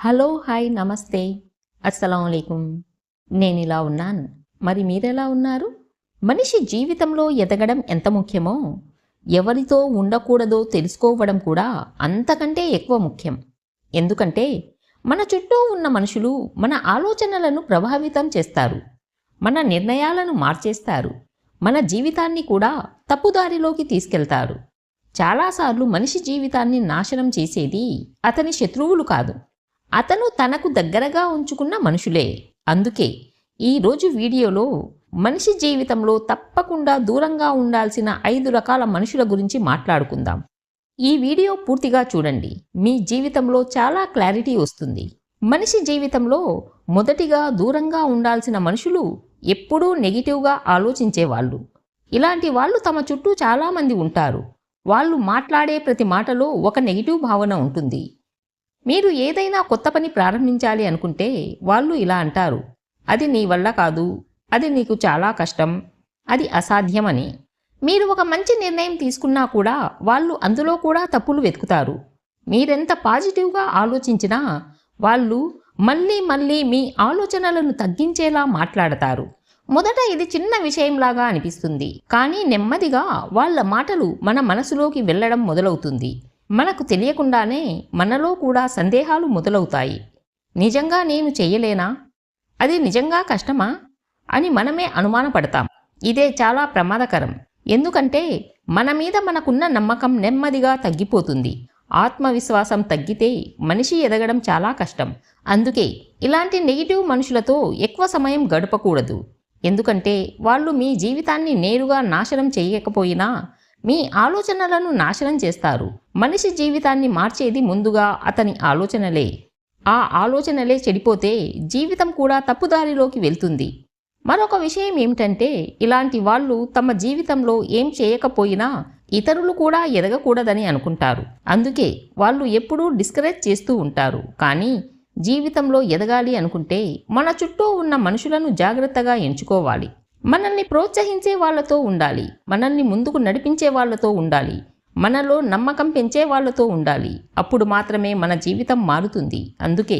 Hello hi నమస్తే అస్సలాముఅలైకుం. నేనిలా ఉన్నాను. మరి మీరెలా ఉన్నారు? మనిషి జీవితంలో ఎదగడం ఎంత ముఖ్యమో, ఎవరితో ఉండకూడదో తెలుసుకోవడం కూడా అంతకంటే ఎక్కువ ముఖ్యం. ఎందుకంటే మన చుట్టూ ఉన్న మనుషులు మన ఆలోచనలను ప్రభావితం చేస్తారు, మన నిర్ణయాలను మార్చేస్తారు, మన జీవితాన్ని కూడా తప్పుదారిలోకి తీసుకెళ్తారు. చాలాసార్లు మనిషి జీవితాన్ని నాశనం చేసేది అతని శత్రువులు కాదు, అతను తనకు దగ్గరగా ఉంచుకున్న మనుషులే. అందుకే ఈరోజు వీడియోలో మనిషి జీవితంలో తప్పకుండా దూరంగా ఉండాల్సిన 5 రకాల మనుషుల గురించి మాట్లాడుకుందాం. ఈ వీడియో పూర్తిగా చూడండి, మీ జీవితంలో చాలా క్లారిటీ వస్తుంది. మనిషి జీవితంలో మొదటిగా దూరంగా ఉండాల్సిన మనుషులు ఎప్పుడూ నెగిటివ్గా ఆలోచించేవాళ్ళు. ఇలాంటి వాళ్ళు తమ చుట్టూ చాలామంది ఉంటారు. వాళ్ళు మాట్లాడే ప్రతి మాటలో ఒక నెగిటివ్ భావన ఉంటుంది. మీరు ఏదైనా కొత్త పని ప్రారంభించాలి అనుకుంటే వాళ్ళు ఇలా అంటారు, అది నీ వల్ల కాదు, అది నీకు చాలా కష్టం, అది అసాధ్యమని. మీరు ఒక మంచి నిర్ణయం తీసుకున్నా కూడా వాళ్ళు అందులో కూడా తప్పులు వెతుకుతారు. మీరెంత పాజిటివ్గా ఆలోచించినా వాళ్ళు మళ్ళీ మళ్ళీ మీ ఆలోచనలను తగ్గించేలా మాట్లాడతారు. మొదట ఇది చిన్న విషయంలాగా అనిపిస్తుంది, కానీ నెమ్మదిగా వాళ్ళ మాటలు మన మనసులోకి వెళ్ళడం మొదలవుతుంది. మనకు తెలియకుండానే మనలో కూడా సందేహాలు మొదలవుతాయి. నిజంగా నేను చెయ్యలేనా? అది నిజంగా కష్టమా అని మనమే అనుమానపడతాం. ఇదే చాలా ప్రమాదకరం. ఎందుకంటే మన మీద మనకున్న నమ్మకం నెమ్మదిగా తగ్గిపోతుంది. ఆత్మవిశ్వాసం తగ్గితే మనిషి ఎదగడం చాలా కష్టం. అందుకే ఇలాంటి నెగిటివ్ మనుషులతో ఎక్కువ సమయం గడపకూడదు. ఎందుకంటే వాళ్ళు మీ జీవితాన్ని నేరుగా నాశనం చేయకపోయినా మీ ఆలోచనలను నాశనం చేస్తారు. మనిషి జీవితాన్ని మార్చేది ముందుగా అతని ఆలోచనలే. ఆ ఆలోచనలే చెడిపోతే జీవితం కూడా తప్పుదారిలోకి వెళ్తుంది. మరొక విషయం ఏమిటంటే ఇలాంటి వాళ్ళు తమ జీవితంలో ఏం చేయకపోయినా ఇతరులు కూడా ఎదగకూడదని అనుకుంటారు. అందుకే వాళ్ళు ఎప్పుడూ డిస్కరేజ్ చేస్తూ ఉంటారు. కానీ జీవితంలో ఎదగాలి అనుకుంటే మన చుట్టూ ఉన్న మనుషులను జాగ్రత్తగా ఎంచుకోవాలి. మనల్ని ప్రోత్సహించే వాళ్లతో ఉండాలి, మనల్ని ముందుకు నడిపించే వాళ్లతో ఉండాలి, మనలో నమ్మకం పెంచే వాళ్లతో ఉండాలి. అప్పుడు మాత్రమే మన జీవితం మారుతుంది. అందుకే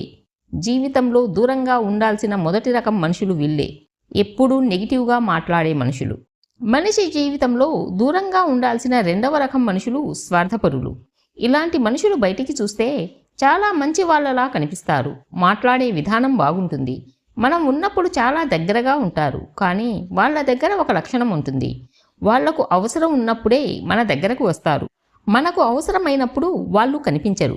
జీవితంలో దూరంగా ఉండాల్సిన మొదటి రకం మనుషులు వీళ్ళే, ఎప్పుడూ నెగిటివ్గా మాట్లాడే మనుషులు. మనిషి జీవితంలో దూరంగా ఉండాల్సిన రెండవ రకం మనుషులు స్వార్థపరులు. ఇలాంటి మనుషులు బయటికి చూస్తే చాలా మంచి వాళ్ళలా కనిపిస్తారు, మాట్లాడే విధానం బాగుంటుంది, మనం ఉన్నప్పుడు చాలా దగ్గరగా ఉంటారు. కానీ వాళ్ళ దగ్గర ఒక లక్షణం ఉంటుంది, వాళ్లకు అవసరం ఉన్నప్పుడే మన దగ్గరకు వస్తారు, మనకు అవసరమైనప్పుడు వాళ్ళు కనిపించరు.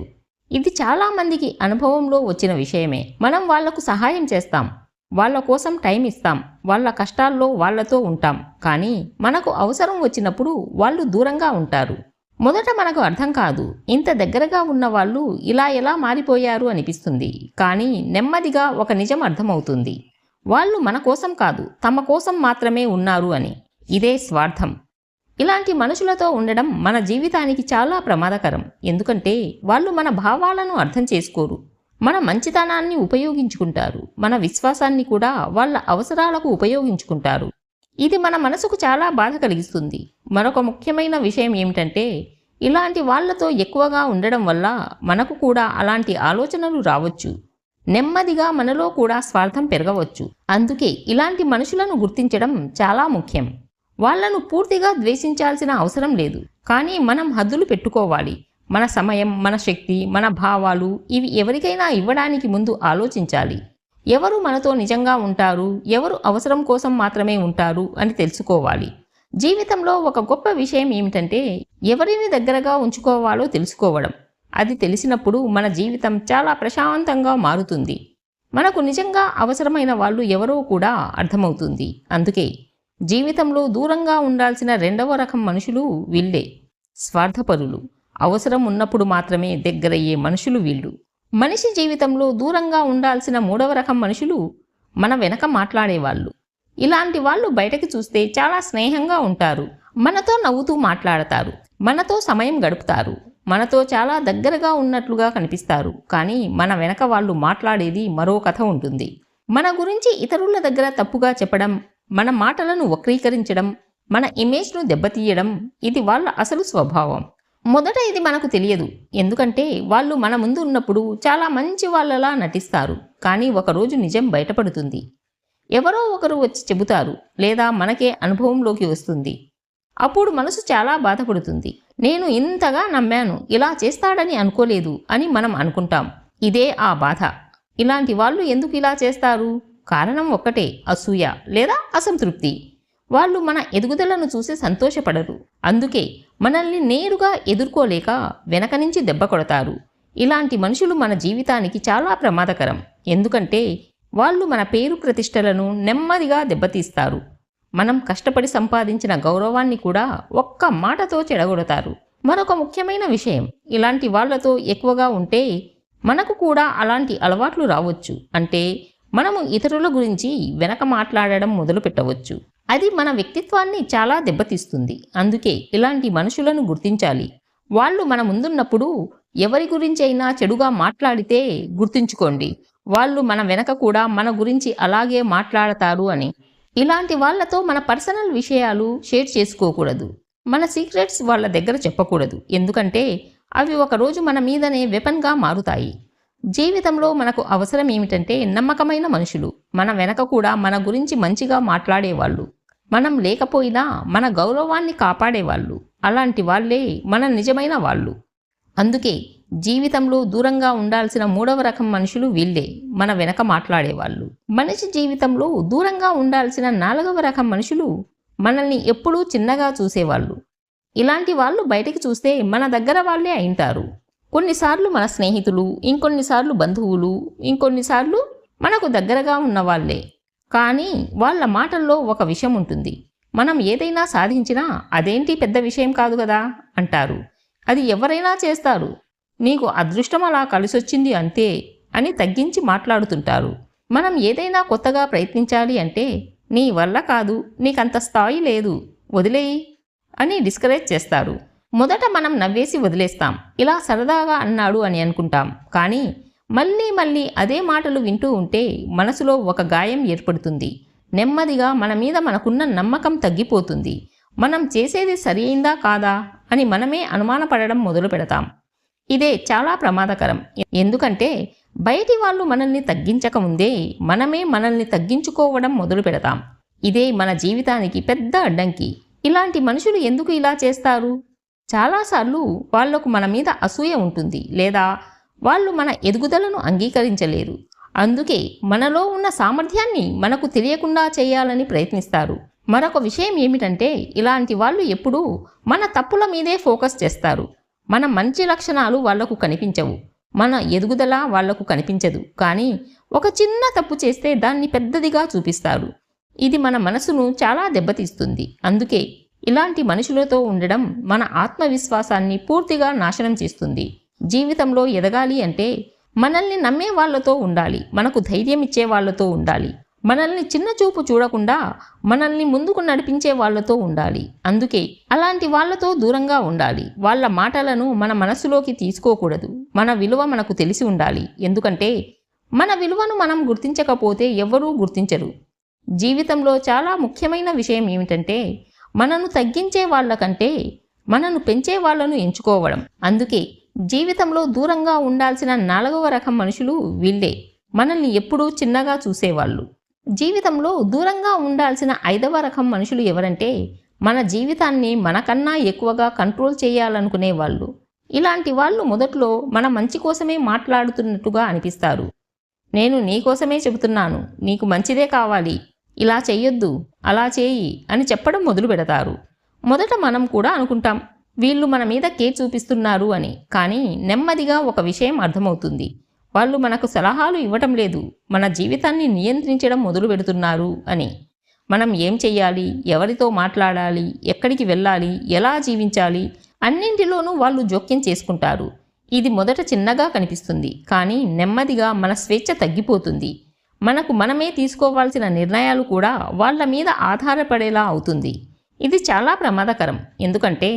ఇది చాలామందికి అనుభవంలో వచ్చిన విషయమే. మనం వాళ్లకు సహాయం చేస్తాం, వాళ్ళ కోసం టైం ఇస్తాం, వాళ్ళ కష్టాల్లో వాళ్లతో ఉంటాం. కానీ మనకు అవసరం వచ్చినప్పుడు వాళ్ళు దూరంగా ఉంటారు. మొదట మనకు అర్థం కాదు, ఇంత దగ్గరగా ఉన్న వాళ్ళు ఇలా ఎలా మారిపోయారు అనిపిస్తుంది. కానీ నెమ్మదిగా ఒక నిజం అర్థమవుతుంది, వాళ్ళు మన కోసం కాదు, తమ కోసం మాత్రమే ఉన్నారు అని. ఇదే స్వార్థం. ఇలాంటి మనుషులతో ఉండడం మన జీవితానికి చాలా ప్రమాదకరం. ఎందుకంటే వాళ్ళు మన భావాలను అర్థం చేసుకోరు, మన మంచితనాన్ని ఉపయోగించుకుంటారు, మన విశ్వాసాన్ని కూడా వాళ్ళ అవసరాలకు ఉపయోగించుకుంటారు. ఇది మన మనసుకు చాలా బాధ కలిగిస్తుంది. మరొక ముఖ్యమైన విషయం ఏమిటంటే ఇలాంటి వాళ్లతో ఎక్కువగా ఉండడం వల్ల మనకు కూడా అలాంటి ఆలోచనలు రావచ్చు. నెమ్మదిగా మనలో కూడా స్వార్థం పెరగవచ్చు. అందుకే ఇలాంటి మనుషులను గుర్తించడం చాలా ముఖ్యం. వాళ్లను పూర్తిగా ద్వేషించాల్సిన అవసరం లేదు, కానీ మనం హద్దులు పెట్టుకోవాలి. మన సమయం, మన శక్తి, మన భావాలు ఇవి ఎవరికైనా ఇవ్వడానికి ముందు ఆలోచించాలి. ఎవరు మనతో నిజంగా ఉంటారు, ఎవరు అవసరం కోసం మాత్రమే ఉంటారు అని తెలుసుకోవాలి. జీవితంలో ఒక గొప్ప విషయం ఏమిటంటే ఎవరిని దగ్గరగా ఉంచుకోవాలో తెలుసుకోవడం. అది తెలిసినప్పుడు మన జీవితం చాలా ప్రశాంతంగా మారుతుంది. మనకు నిజంగా అవసరమైన వాళ్ళు ఎవరో కూడా అర్థమవుతుంది. అందుకే జీవితంలో దూరంగా ఉండాల్సిన రెండవ రకం మనుషులు వీళ్ళే, స్వార్థపరులు. అవసరం ఉన్నప్పుడు మాత్రమే దగ్గరయ్యే మనుషులు వీళ్ళు. మనిషి జీవితంలో దూరంగా ఉండాల్సిన మూడవ రకం మనుషులు మన వెనక మాట్లాడేవాళ్ళు. ఇలాంటి వాళ్ళు బయటకి చూస్తే చాలా స్నేహంగా ఉంటారు, మనతో నవ్వుతూ మాట్లాడతారు, మనతో సమయం గడుపుతారు, మనతో చాలా దగ్గరగా ఉన్నట్లుగా కనిపిస్తారు. కానీ మన వెనక వాళ్ళు మాట్లాడేది మరో కథ ఉంటుంది. మన గురించి ఇతరుల దగ్గర తప్పుగా చెప్పడం, మన మాటలను వక్రీకరించడం, మన ఇమేజ్ను దెబ్బతీయడం ఇది వాళ్ళ అసలు స్వభావం. మొదట ఇది మనకు తెలియదు. ఎందుకంటే వాళ్ళు మన ముందు ఉన్నప్పుడు చాలా మంచి వాళ్ళలా నటిస్తారు. కానీ ఒకరోజు నిజం బయటపడుతుంది. ఎవరో ఒకరు వచ్చి చెబుతారు, లేదా మనకే అనుభవంలోకి వస్తుంది. అప్పుడు మనసు చాలా బాధపడుతుంది. నేను ఇంతగా నమ్మాను, ఇలా చేస్తాడని అనుకోలేదు అని మనం అనుకుంటాం. ఇదే ఆ బాధ. ఇలాంటి వాళ్ళు ఎందుకు ఇలా చేస్తారు? కారణం ఒక్కటే, అసూయ లేదా అసంతృప్తి. వాళ్ళు మన ఎదుగుదలను చూసి సంతోషపడరు. అందుకే మనల్ని నేరుగా ఎదుర్కోలేక వెనక నుంచి దెబ్బ కొడతారు. ఇలాంటి మనుషులు మన జీవితానికి చాలా ప్రమాదకరం. ఎందుకంటే వాళ్ళు మన పేరు ప్రతిష్టలను నెమ్మదిగా దెబ్బతీస్తారు. మనం కష్టపడి సంపాదించిన గౌరవాన్ని కూడా ఒక్క మాటతో చెడగొడతారు. మరొక ముఖ్యమైన విషయం, ఇలాంటి వాళ్లతో ఎక్కువగా ఉంటే మనకు కూడా అలాంటి అలవాట్లు రావచ్చు. అంటే మనము ఇతరుల గురించి వెనక మాట్లాడడం మొదలు పెట్టవచ్చు. అది మన వ్యక్తిత్వాన్ని చాలా దెబ్బతీస్తుంది. అందుకే ఇలాంటి మనుషులను గుర్తించాలి. వాళ్ళు మన ముందున్నప్పుడు ఎవరి గురించైనా చెడుగా మాట్లాడితే గుర్తుంచుకోండి, వాళ్ళు మన వెనక కూడా మన గురించి అలాగే మాట్లాడతారు అని. ఇలాంటి వాళ్లతో మన పర్సనల్ విషయాలు షేర్ చేసుకోకూడదు. మన సీక్రెట్స్ వాళ్ళ దగ్గర చెప్పకూడదు. ఎందుకంటే అవి ఒకరోజు మన మీదనే వెపన్గా మారుతాయి. జీవితంలో మనకు అవసరం ఏమిటంటే నమ్మకమైన మనుషులు, మన వెనక కూడా మన గురించి మంచిగా మాట్లాడేవాళ్ళు, మనం లేకపోయినా మన గౌరవాన్ని కాపాడేవాళ్ళు. అలాంటి వాళ్ళే మన నిజమైన వాళ్ళు. అందుకే జీవితంలో దూరంగా ఉండాల్సిన మూడవ రకం మనుషులు వీళ్ళే, మన వెనక మాట్లాడేవాళ్ళు. మనిషి జీవితంలో దూరంగా ఉండాల్సిన నాలుగవ రకం మనుషులు మనల్ని ఎప్పుడూ చిన్నగా చూసేవాళ్ళు. ఇలాంటి వాళ్ళు బయటికి చూస్తే మన దగ్గర వాళ్ళే అయింటారు. కొన్నిసార్లు మన స్నేహితులు, ఇంకొన్నిసార్లు బంధువులు, ఇంకొన్నిసార్లు మనకు దగ్గరగా ఉన్నవాళ్లే. కానీ వాళ్ళ మాటల్లో ఒక విషయం ఉంటుంది. మనం ఏదైనా సాధించినా అదేంటి పెద్ద విషయం కాదు కదా అంటారు. అది ఎవరైనా చేస్తారు, నీకు అదృష్టం అలా కలిసొచ్చింది అంతే అని తగ్గించి మాట్లాడుతుంటారు. మనం ఏదైనా కొత్తగా ప్రయత్నించాలి అంటే నీ వల్ల కాదు, నీకంత స్థాయి లేదు, వదిలేయి అని డిస్కరేజ్ చేస్తారు. మొదట మనం నవ్వేసి వదిలేస్తాం, ఇలా సరదాగా అన్నాడు అని అనుకుంటాం. కానీ మళ్ళీ మళ్ళీ అదే మాటలు వింటూ ఉంటే మనసులో ఒక గాయం ఏర్పడుతుంది. నెమ్మదిగా మన మీద మనకున్న నమ్మకం తగ్గిపోతుంది. మనం చేసేది సరైందా కాదా అని మనమే అనుమానపడడం మొదలు పెడతాం. ఇదే చాలా ప్రమాదకరం. ఎందుకంటే బయటి వాళ్ళు మనల్ని తగ్గించకముందే మనమే మనల్ని తగ్గించుకోవడం మొదలు పెడతాం. ఇదే మన జీవితానికి పెద్ద అడ్డంకి. ఇలాంటి మనుషులు ఎందుకు ఇలా చేస్తారు? చాలాసార్లు వాళ్లకు మన మీద అసూయ ఉంటుంది, లేదా వాళ్ళు మన ఎదుగుదలను అంగీకరించలేరు. అందుకే మనలో ఉన్న సామర్థ్యాన్ని మనకు తెలియకుండా చేయాలని ప్రయత్నిస్తారు. మరొక విషయం ఏమిటంటే ఇలాంటి వాళ్ళు ఎప్పుడూ మన తప్పుల మీదే ఫోకస్ చేస్తారు. మన మంచి లక్షణాలు వాళ్లకు కనిపించవు, మన ఎదుగుదల వాళ్లకు కనిపించదు. కానీ ఒక చిన్న తప్పు చేస్తే దాన్ని పెద్దదిగా చూపిస్తారు. ఇది మన మనసును చాలా దెబ్బతీస్తుంది. అందుకే ఇలాంటి మనుషులతో ఉండడం మన ఆత్మవిశ్వాసాన్ని పూర్తిగా నాశనం చేస్తుంది. జీవితంలో ఎదగాలి అంటే మనల్ని నమ్మే వాళ్లతో ఉండాలి, మనకు ధైర్యం ఇచ్చే వాళ్లతో ఉండాలి, మనల్ని చిన్న చూపు చూడకుండా మనల్ని ముందుకు నడిపించే వాళ్లతో ఉండాలి. అందుకే అలాంటి వాళ్లతో దూరంగా ఉండాలి. వాళ్ళ మాటలను మన మనసులోకి తీసుకోకూడదు. మన విలువ మనకు తెలిసి ఉండాలి. ఎందుకంటే మన విలువను మనం గుర్తించకపోతే ఎవ్వరూ గుర్తించరు. జీవితంలో చాలా ముఖ్యమైన విషయం ఏమిటంటే మనను తగ్గించే వాళ్ళకంటే మనను పెంచే వాళ్లను ఎంచుకోవడం. అందుకే జీవితంలో దూరంగా ఉండాల్సిన నాలుగవ రకం మనుషులు వీళ్ళే, మనల్ని ఎప్పుడూ చిన్నగా చూసేవాళ్ళు. జీవితంలో దూరంగా ఉండాల్సిన ఐదవ రకం మనుషులు ఎవరంటే మన జీవితాన్ని మనకన్నా ఎక్కువగా కంట్రోల్ చేయాలనుకునే వాళ్ళు. ఇలాంటి వాళ్ళు మొదట్లో మన మంచి కోసమే మాట్లాడుతున్నట్టుగా అనిపిస్తారు. నేను నీకోసమే చెబుతున్నాను, నీకు మంచిదే కావాలి, ఇలా చెయ్యొద్దు, అలా చేయి అని చెప్పడం మొదలు పెడతారు. మొదట మనం కూడా అనుకుంటాం వీళ్ళు మన మీద కేర్ చూపిస్తున్నారు అని. కానీ నెమ్మదిగా ఒక విషయం అర్థమవుతుంది, వాళ్ళు మనకు సలహాలు ఇవ్వటం లేదు, మన జీవితాన్ని నియంత్రించడం మొదలు పెడుతున్నారు అని. మనం ఏం చెయ్యాలి, ఎవరితో మాట్లాడాలి, ఎక్కడికి వెళ్ళాలి, ఎలా జీవించాలి అన్నింటిలోనూ వాళ్ళు జోక్యం చేసుకుంటారు. ఇది మొదట చిన్నగా కనిపిస్తుంది, కానీ నెమ్మదిగా మన స్వేచ్ఛ తగ్గిపోతుంది. మనకు మనమే తీసుకోవాల్సిన నిర్ణయాలు కూడా వాళ్ళ మీద ఆధారపడేలా అవుతుంది. ఇది చాలా ప్రమాదకరం. ఎందుకంటే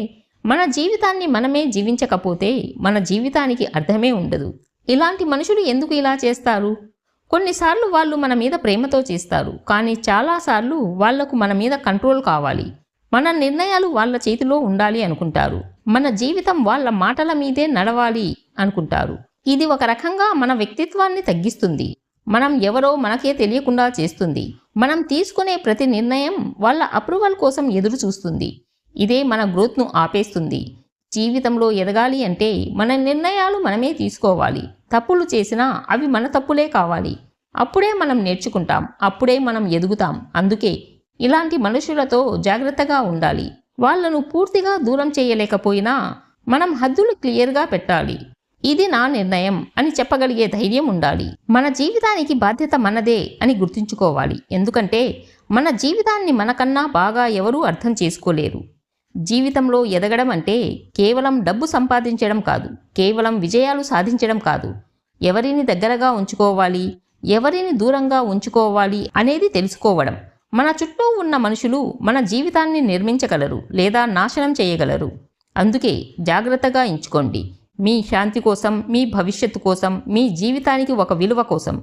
మన జీవితాన్ని మనమే జీవించకపోతే మన జీవితానికి అర్థమే ఉండదు. ఇలాంటి మనుషులు ఎందుకు ఇలా చేస్తారు? కొన్నిసార్లు వాళ్ళు మన మీద ప్రేమతో చేస్తారు, కానీ చాలాసార్లు వాళ్లకు మన మీద కంట్రోల్ కావాలి. మన నిర్ణయాలు వాళ్ళ చేతిలో ఉండాలి అనుకుంటారు. మన జీవితం వాళ్ళ మాటల మీదే నడవాలి అనుకుంటారు. ఇది ఒక రకంగా మన వ్యక్తిత్వాన్ని తగ్గిస్తుంది. మనం ఎవరో మనకే తెలియకుండా చేస్తుంది. మనం తీసుకునే ప్రతి నిర్ణయం వాళ్ళ అప్రూవల్ కోసం ఎదురు చూస్తుంది. ఇదే మన గ్రోత్ను ఆపేస్తుంది. జీవితంలో ఎదగాలి అంటే మన నిర్ణయాలు మనమే తీసుకోవాలి. తప్పులు చేసినా అవి మన తప్పులే కావాలి. అప్పుడే మనం నేర్చుకుంటాం. అప్పుడే మనం ఎదుగుతాం. అందుకే ఇలాంటి మనుషులతో జాగ్రత్తగా ఉండాలి. వాళ్లను పూర్తిగా దూరం చేయలేకపోయినా మనం హద్దులు క్లియర్గా పెట్టాలి. ఇది నా నిర్ణయం అని చెప్పగలిగే ధైర్యం ఉండాలి. మన జీవితానికి బాధ్యత మనదే అని గుర్తుంచుకోవాలి. ఎందుకంటే మన జీవితాన్ని మనకన్నా బాగా ఎవరూ అర్థం చేసుకోలేరు. జీవితంలో ఎదగడం అంటే కేవలం డబ్బు సంపాదించడం కాదు, కేవలం విజయాలు సాధించడం కాదు. ఎవరిని దగ్గరగా ఉంచుకోవాలి, ఎవరిని దూరంగా ఉంచుకోవాలి అనేది తెలుసుకోవడం. మన చుట్టూ ఉన్న మనుషులు మన జీవితాన్ని నిర్మించగలరు లేదా నాశనం చేయగలరు. అందుకే జాగ్రత్తగా ఎంచుకోండి. మీ శాంతి కోసం, మీ భవిష్యత్తు కోసం, మీ జీవితానికి ఒక విలువ కోసం.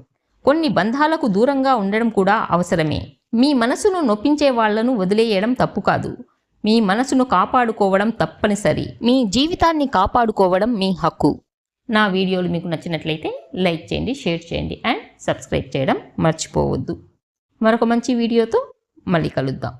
కొన్ని బంధాలకు దూరంగా ఉండడం కూడా అవసరమే. మీ మనసును నొప్పించే వాళ్లను వదిలేయడం తప్పు కాదు. మీ మనసును కాపాడుకోవడం తప్పనిసరి. మీ జీవితాన్ని కాపాడుకోవడం మీ హక్కు. నా వీడియోలు మీకు నచ్చినట్లయితే లైక్ చేయండి, షేర్ చేయండి అండ్ సబ్స్క్రైబ్ చేయడం మర్చిపోవద్దు. మరొక మంచి వీడియోతో మళ్ళీ కలుద్దాం.